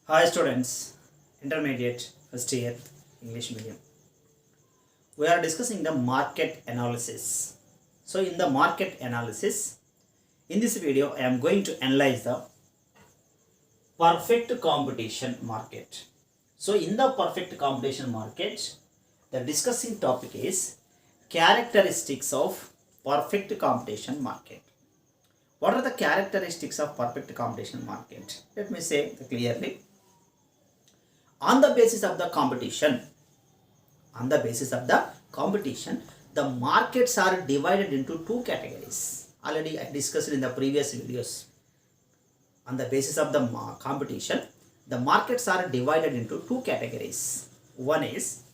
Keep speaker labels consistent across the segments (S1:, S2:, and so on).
S1: Hi students, intermediate first year English medium. We are discussing the market analysis. So in the market analysis, in this video I am going to analyze the perfect competition market. So in the perfect competition market, the discussing topic is characteristics of perfect competition market. What are the characteristics of perfect competition market? Let me say clearly. On the basis of the competition, the markets are divided into two categories. Already I discussed in the previous videos. On the basis of the competition, the markets are divided into two categories. One is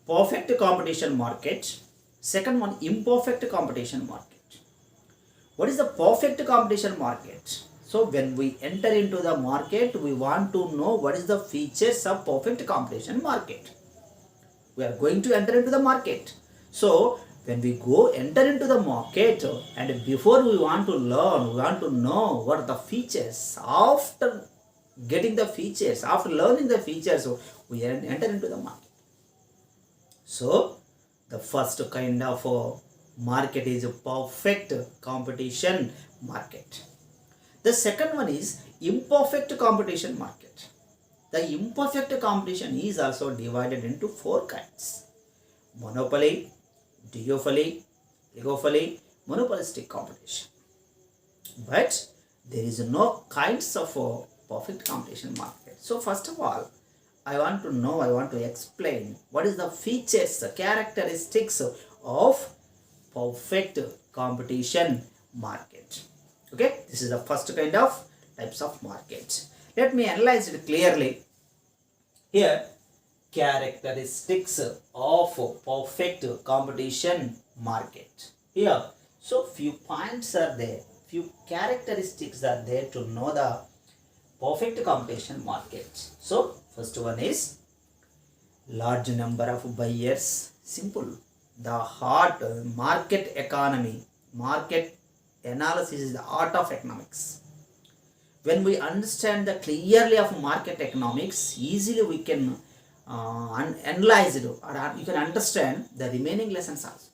S1: perfect competition market. Second one, imperfect competition market. What is the perfect competition market? So when we enter into the market, we want to know what is the features of perfect competition market. We are going to enter into the market. So when we enter into the market, and before we want to learn, we want to know what are the features. After getting the features, after learning the features, we enter into the market. So the first kind of market is a perfect competition market. The second one is imperfect competition market. The imperfect competition is also divided into four kinds: monopoly, duopoly, oligopoly, monopolistic competition. But there is no kinds of perfect competition market. So first of all, I want to explain what is the features, the characteristics of perfect competition market. Okay, this is the first kind of types of market. Let me analyze it clearly. Here, characteristics of perfect competition market. Here, so few points are there, few characteristics are there to know the perfect competition market. So first one is large number of buyers. Simple. The heart, market economy, market analysis is the art of economics. When we understand the clearly of market economics, easily we can analyze it, or you can understand the remaining lessons also.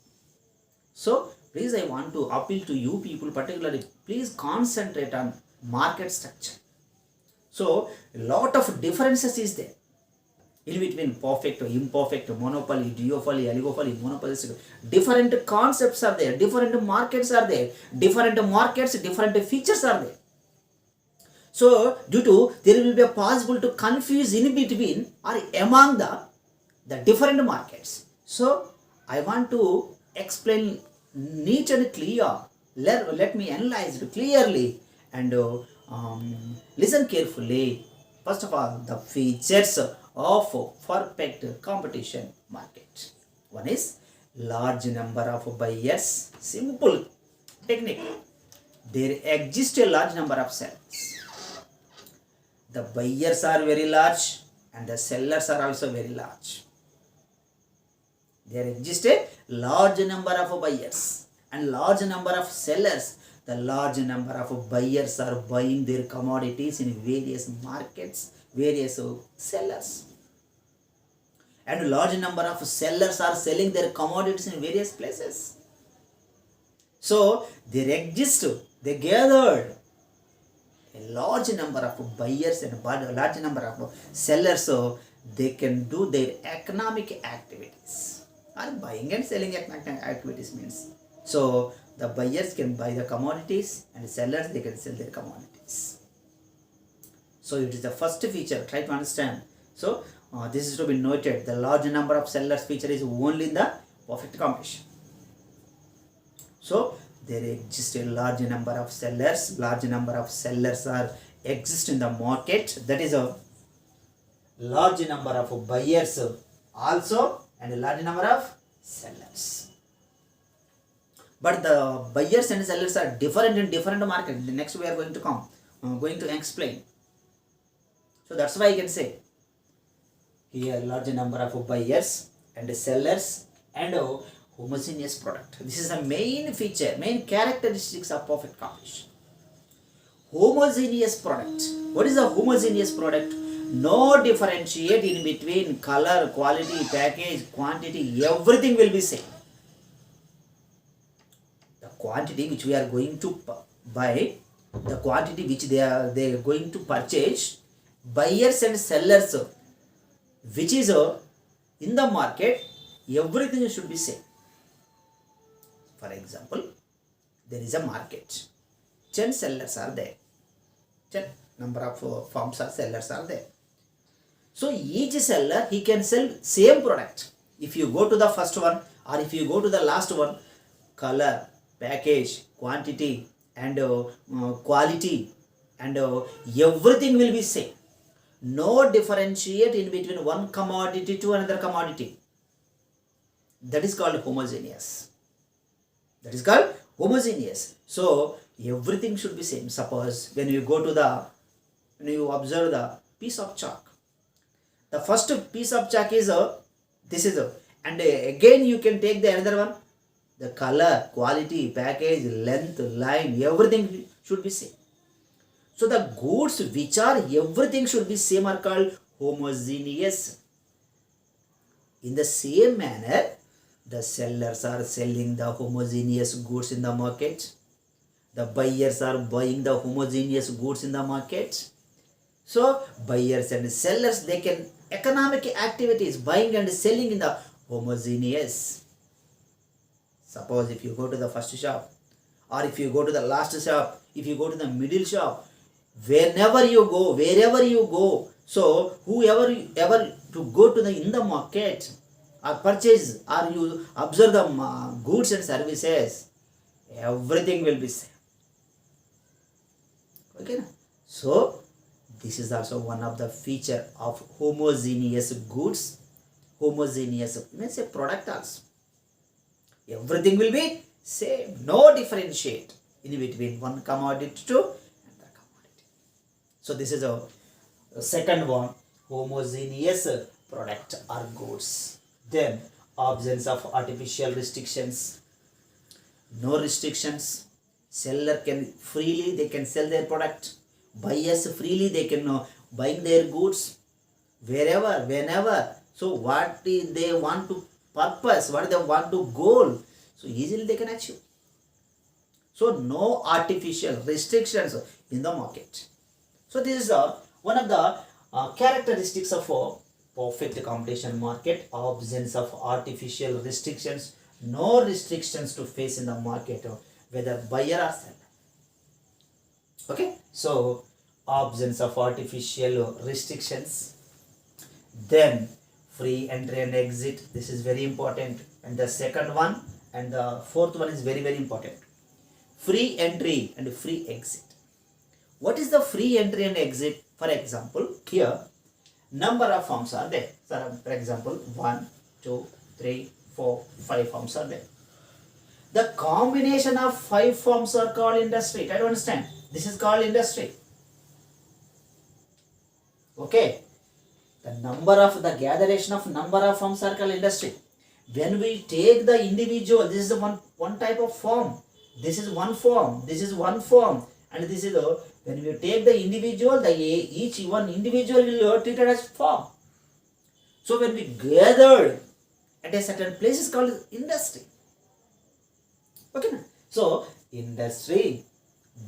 S1: So please, I want to appeal to you people particularly, please concentrate on market structure. So a lot of differences is there in between perfect, imperfect, monopoly, duopoly, oligopoly, monopolistic. Different concepts are there, different markets are there, different features are there. So due to there will be a possible to confuse in between or among the different markets. So I want to explain neat and clear. Let me analyze it clearly and listen carefully. First of all, the features of perfect competition market. One is large number of buyers. Simple technique. There exists a large number of sellers. The buyers are very large and the sellers are also very large. There exists a large number of buyers and large number of sellers. The large number of buyers are buying their commodities in various markets, various sellers. And large number of sellers are selling their commodities in various places. So they gathered a large number of buyers and a large number of sellers, so they can do their economic activities. And buying and selling economic activities means, so the buyers can buy the commodities and the sellers, they can sell their commodities. So it is the first feature, try to understand. So this is to be noted, the large number of sellers feature is only in the perfect competition. So there exists a large number of sellers. Large number of sellers exist in the market. That is a large number of buyers also and a large number of sellers. But the buyers and sellers are different in different markets. The next we are going to explain. So that's why I can say here large number of buyers and sellers and homogeneous product. This is the main feature, main characteristics of perfect competition. Homogeneous product. What is a homogeneous product? No differentiate in between color, quality, package, quantity, everything will be same. The quantity which we are going to buy, the quantity which they are going to purchase, buyers and sellers, which is in the market, everything should be same. For example, there is a market. 10 sellers are there. 10 number of firms or sellers are there. So each seller, he can sell same product. If you go to the first one or if you go to the last one, color, package, quantity and quality and everything will be same. No differentiate in between one commodity to another commodity. That is called homogeneous. That is called homogeneous. So everything should be same. Suppose when you observe the piece of chalk, the first piece of chalk is this is and again you can take the another one. The color, quality, package, length, line, everything should be same. So the goods which are everything should be same are called homogeneous. In the same manner, the sellers are selling the homogeneous goods in the market. The buyers are buying the homogeneous goods in the market. So buyers and sellers, they can economic activities, buying and selling in the homogeneous. Suppose if you go to the first shop or if you go to the last shop, if you go to the middle shop, wherever you go, so whoever ever to go to in the market or purchase or you observe the goods and services, everything will be same. Okay, so this is also one of the feature of homogeneous goods. Homogeneous means a product also. Everything will be same, no differentiate in between one commodity to another commodity. So this is a second one, homogeneous product or goods. Then absence of artificial restrictions. No restrictions. Seller can freely, they can sell their product. Buyers freely, they can buying their goods wherever, whenever. So what they want to purpose, what they want to goal, so easily they can achieve. So no artificial restrictions in the market. So this is one of the characteristics of a perfect competition market. Absence of artificial restrictions, no restrictions to face in the market, whether buyer or seller. Okay, so absence of artificial restrictions. Then free entry and exit, this is very important. And the second one and the fourth one is very important. Free entry and free exit. What is the free entry and exit? For example, here number of firms are there. So for example, 1, 2, 3, 4, 5 firms are there. The combination of 5 firms are called industry. Try to understand. This is called industry. Okay. The gatheration of number of firms are called industry. When we take the individual, this is the one type of firm. This is one firm. This is one firm. And this is when we take the individual, each one individual will be treated as firm. So when we gather at a certain place is called industry. Okay. So industry.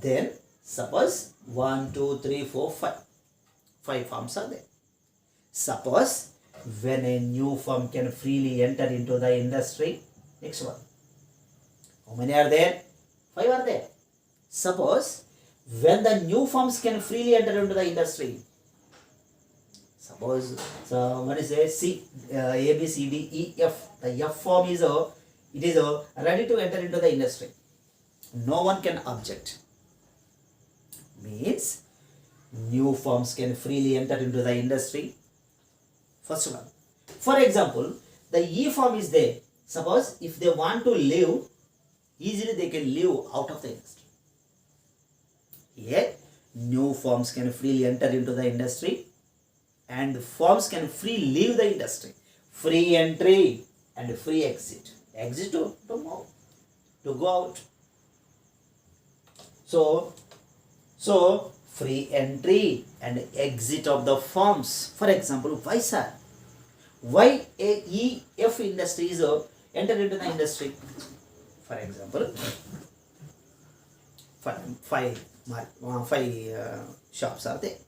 S1: Then suppose 1, 2, 3, 4, 5. 5 firms are there. Suppose when a new firm can freely enter into the industry. Next one. How many are there? 5 are there. Suppose when the new firms can freely enter into the industry. Suppose so what is A, B, C, D, E, F. The F firm is ready to enter into the industry. No one can object. Means new firms can freely enter into the industry. First one. For example, the E firm is there. Suppose if they want to leave, easily they can leave out of the industry. Here, new firms can freely enter into the industry and firms can freely leave the industry. Free entry and free exit. Exit to move, to go out. So free entry and exit of the firms. For example, why sir? Why a EF industry is entered into the industry? For example, five shops are there.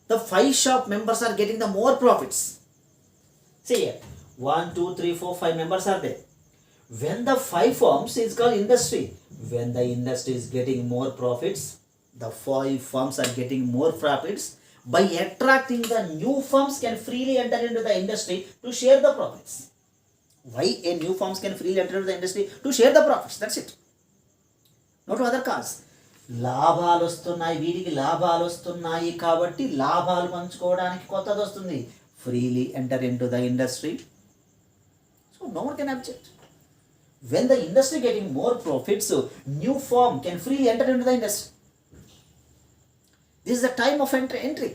S1: The 5 shop members are getting the more profits. See here, 1, 2, 3, 4, 5 members are there. When the 5 firms is called industry, when the industry is getting more profits, the 5 firms are getting more profits. By attracting the new firms can freely enter into the industry to share the profits. Why a new firms can freely enter into the industry? To share the profits. That's it. Not to other cause. లాభాలు వస్తున్నాయి, వీడికి లాభాలు వస్తున్నాయి కాబట్టి లాభాలు పంచుకోవడానికి కొత్తది వస్తుంది. Freely enter into the industry. So no one can object. When the industry getting more profits, new firm can freely enter into the industry. This is the time of entry.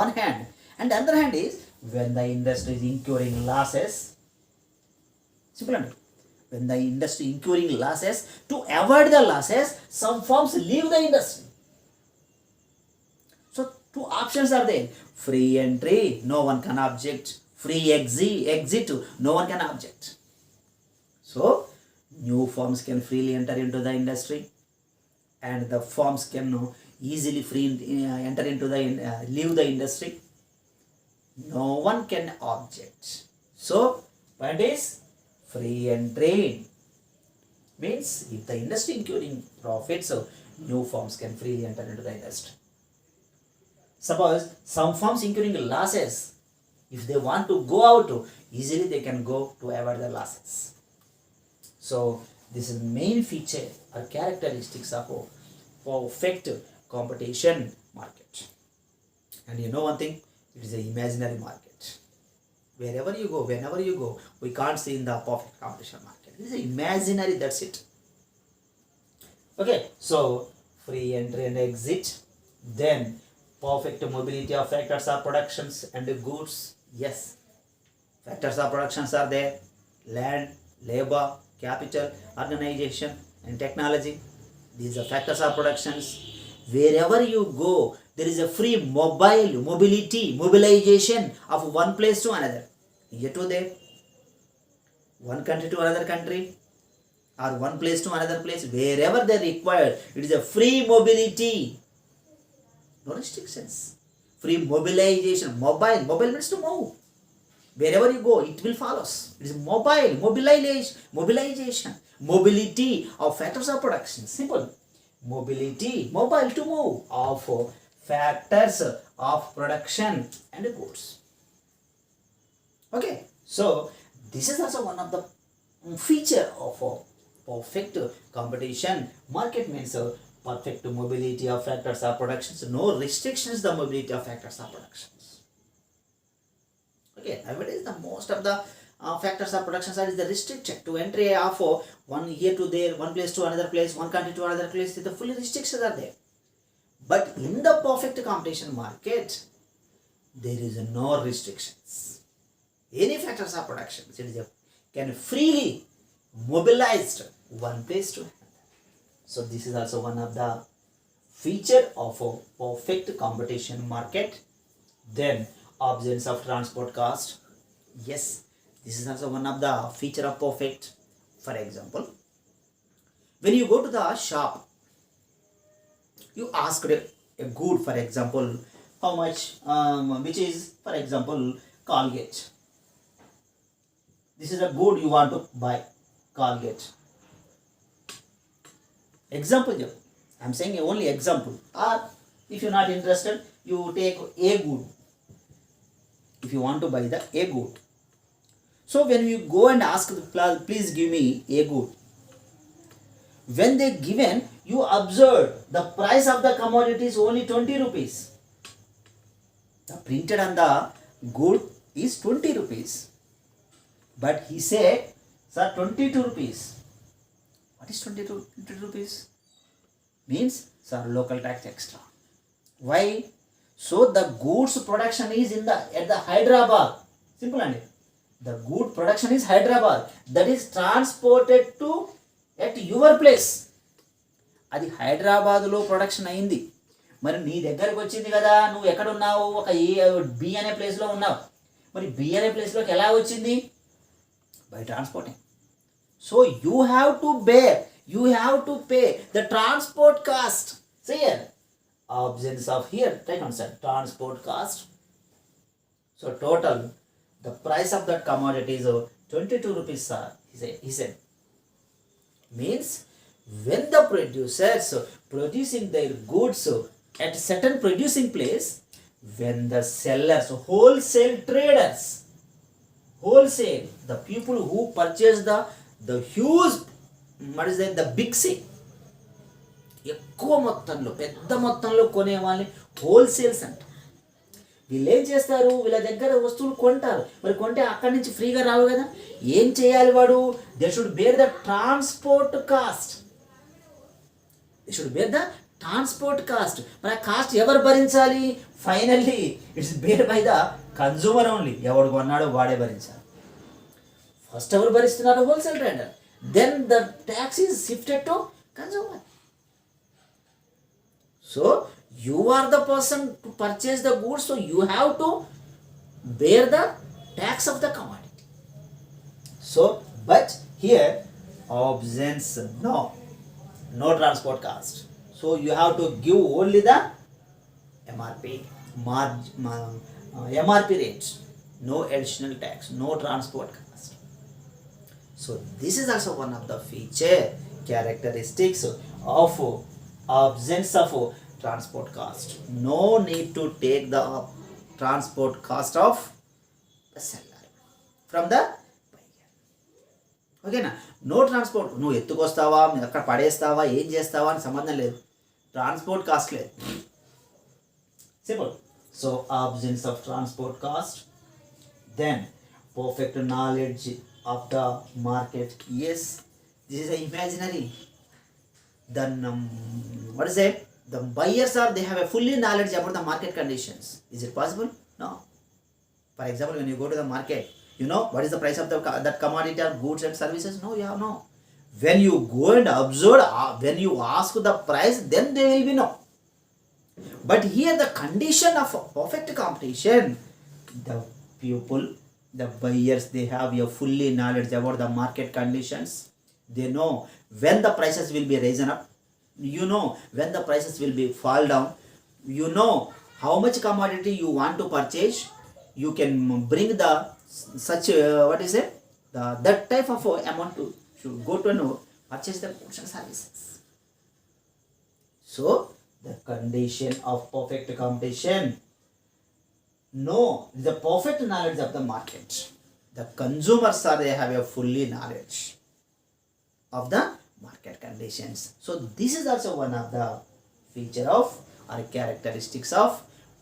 S1: One hand. And the other hand is when the industry is incurring losses. Simple and when the industry incurring losses, to avoid the losses, some firms leave the industry. So 2 options are there. Free entry, no one can object. Free exit, no one can object. So new firms can freely enter into the industry, and the firms can easily enter into the leave the industry. No one can object. So point is free entry means if the industry incurring profits, new firms can freely enter into the industry. Suppose some firms incurring losses, if they want to go out, easily they can go to avoid the losses. So this is the main feature or characteristics of a perfect competition market. And you know one thing, it is an imaginary market. Wherever you go, whenever you go, we can't see in the perfect competition market. It is imaginary, that's it. Okay, so free entry and exit. Then perfect mobility of factors or productions and goods. Yes, factors or productions are there. Land, labor, capital, organization and technology. These are factors of productions. Wherever you go, there is a free mobilization of one place to another. Here to there, one country to another country, or one place to another place. Wherever they require, it is a free mobility. No restrictions. Free mobilization. Mobile means to move. Wherever you go, it will follow. It is mobilization. Mobility of factors of production. Simple. Mobility, mobile to move, of factors of production and goods. Okay, so this is also one of the feature of a perfect competition market. Means perfect mobility of factors of productions. No restrictions the mobility of factors of productions. Okay, nowadays the most of the factors of production side is the restricted to entry of one here to there, one place to another place, one country to another place. The full restrictions are there. But in the perfect competition market, there is no restrictions. Any factors of production can freely mobilized one place to another. So this is also one of the feature of a perfect competition market. Then absence of transport cost. Yes, this is also one of the feature of perfect. For example, when you go to the shop, you ask a good, for example, how much, which is, for example, Colgate. This is a good you want to buy, Colgate. Example, I am saying only example. Or if you are not interested, you take a good. If you want to buy the a good. So when you go and ask, please give me a good. When they given, you observe the price of the commodity is only 20 rupees. The printed on the good is 20 rupees. But he said, sir, 22 rupees. What is 22 rupees? Means, sir, local tax extra. Why? So the goods production is at the Hyderabad. Simple and the good production is Hyderabad. That is transported to at your place. అది హైదరాబాదులో production అయింది. మరి నీ దగ్గరకు వచ్చింది కదా, నువ్వు ఎక్కడున్నావు, ఒక బి అనే ప్లేస్లో ఉన్నావు. మరి బి అనే ప్లేస్లోకి ఎలా వచ్చింది? By transporting. So you have to pay the transport cost. So here absence of here, take on sir, transport cost. So total the price of that commodity is 22 rupees, sir, he said. Means when the producers producing their goods at certain producing place, when the sellers, wholesale traders, the people who purchase the huge, what is that, the big sea, ఎక్కువ మొత్తంలో పెద్ద మొత్తంలో కొనే వాళ్ళని wholesales అంట. వీళ్ళు ఏం చేస్తారు, వీళ్ళ దగ్గర వస్తువులు కొంటారు. మరి కొంటే అక్కడి నుంచి ఫ్రీగా రావు కదా, ఏం చేయాలి వాడు? They should bear the transport cost. మరి ఆ కాస్ట్ ఎవరు భరించాలి? Finally it's bear by the consumer only. ఎవడు కొన్నాడో వాడే భరించాలి. ఫస్ట్ ఎవరు భరిస్తున్నారు? Wholesale trader. Then the tax is shifted to consumer. So you are the person to purchase the goods, so you have to bear the tax of the commodity. So but here absence, no transport cost. So you have to give only the MRP rates, no additional tax, no transport cost. So this is also one of the feature characteristics of absence of transport cost. No need to take the transport cost of the seller from the buyer. ఓకేనా? No transport. నువ్వు ఎత్తుకొస్తావా, మీరు అక్కడ పడేస్తావా, ఏం చేస్తావా అని సంబంధం లేదు. ట్రాన్స్పోర్ట్ కాస్ట్ లేదు. Simple. So absence of transport cost. Then perfect knowledge of the market. Yes, this is imaginary. Then what is it? The buyers they have a fully knowledge about the market conditions. Is it possible? No. For example, when you go to the market, you know what is the price of that commodity or goods and services? No, you have no. When you go and observe, when you ask the price, then they will be know. But here the condition of perfect competition, the people, the buyers, they have a fully knowledge about the market conditions. They know when the prices will be risen up, you know when the prices will be fall down, you know how much commodity you want to purchase. You can bring the such what is it, that type of amount to go to know purchase the goods and services. So the condition of perfect competition, no, the perfect knowledge of the market. The consumers they have a fully knowledge of the market conditions. So this is also one of the feature of or characteristics of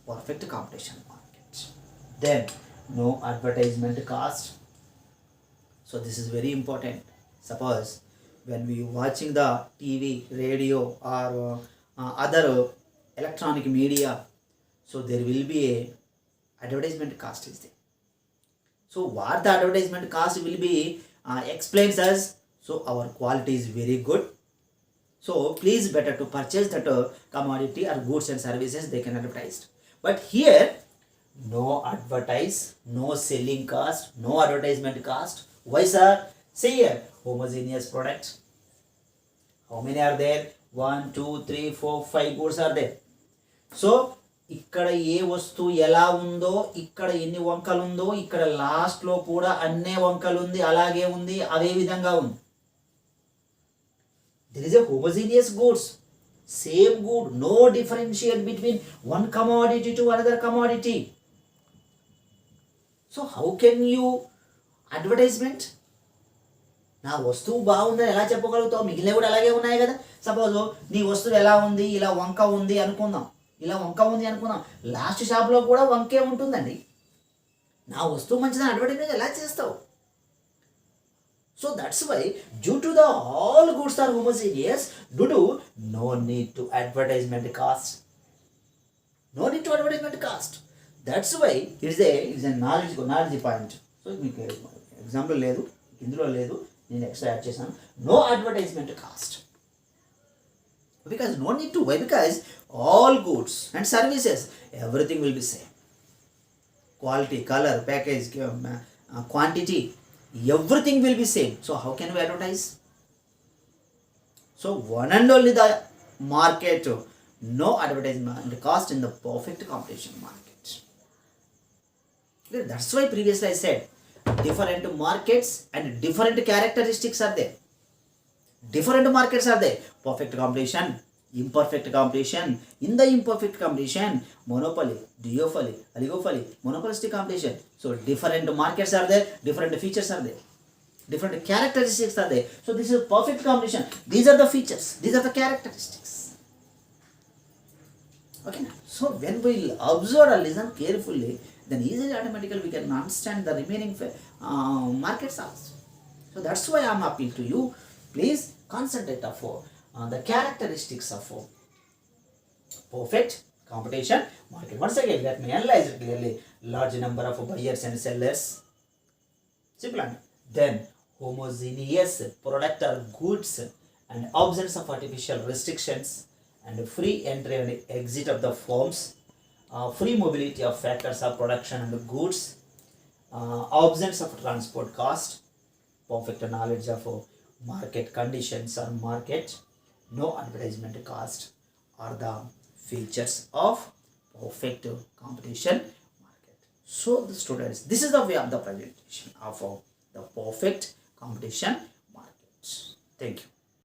S1: perfect competition market. Then no advertisement cost. So this is very important. Suppose when we watching the TV, radio or other electronic media, so there will be a advertisement cost is there. So what the advertisement cost will be explains us. So our quality is very good. So please better to purchase that commodity or goods and services they can advertise. But here no advertise, no selling cost, no advertisement cost. Why sir? See here, homogeneous product. How many are there? 1, 2, 3, 4, 5 goods are there. So ఇక్కడ ఏ వస్తువు ఎలా ఉందో, ఇక్కడ ఎన్ని వంకలు ఉందో, ఇక్కడ లాస్ట్లో కూడా అన్నే వంకలు ఉంది, అలాగే ఉంది, అదే విధంగా ఉంది. There is a homogeneous goods, same good, no differentiate between one commodity to another commodity. So how can you advertisement? నా వస్తువు బాగుందని ఎలా చెప్పగలుగుతావు? మిగిలిన కూడా అలాగే ఉన్నాయి కదా. సపోజ్ నీ వస్తువు ఎలా ఉంది, ఇలా వంక ఉంది అనుకుందాం, లాస్ట్ షాప్లో కూడా వంకే ఉంటుందండి. నా వస్తువు మంచిదని అడ్వర్టైజ్మెంట్ ఎలా చేస్తావు? So that's why due to the all goods are homogeneous, due to no need to advertisement cost. That's why it is a knowledge point. So మీకు ఎగ్జాంపుల్ లేదు, ఇందులో లేదు, నేను ఎక్స్ట్రా యాడ్ చేశాను. No advertisement cost. Because no need to. Why? Because all goods and services, everything will be same. Quality, color, package, quantity, everything will be same. So how can we advertise? So one and only the market, no advertisement cost in the perfect competition market. Okay, that's why previously I said different markets and different characteristics are there. Different markets are there. Perfect competition, imperfect competition. In the imperfect competition, monopoly, duopoly, oligopoly, monopolistic competition. So different markets are there, different features are there, different characteristics are there. So this is perfect competition. These are the features, these are the characteristics. Okay. So when we observe and listen carefully, then easily automatically we can understand the remaining markets also. So that's why I'm appealing to you. Please concentrate on the characteristics of perfect competition market. Once again, let me analyze it clearly. Large number of buyers and sellers. Simple. Then homogeneous product or goods and absence of artificial restrictions and free entry and exit of the firms. Free mobility of factors of production and goods. Absence of transport cost. Perfect knowledge of market conditions or market, no advertisement cost are the features of perfect competition market. So the students, this is the way of the presentation of the perfect competition market. Thank you.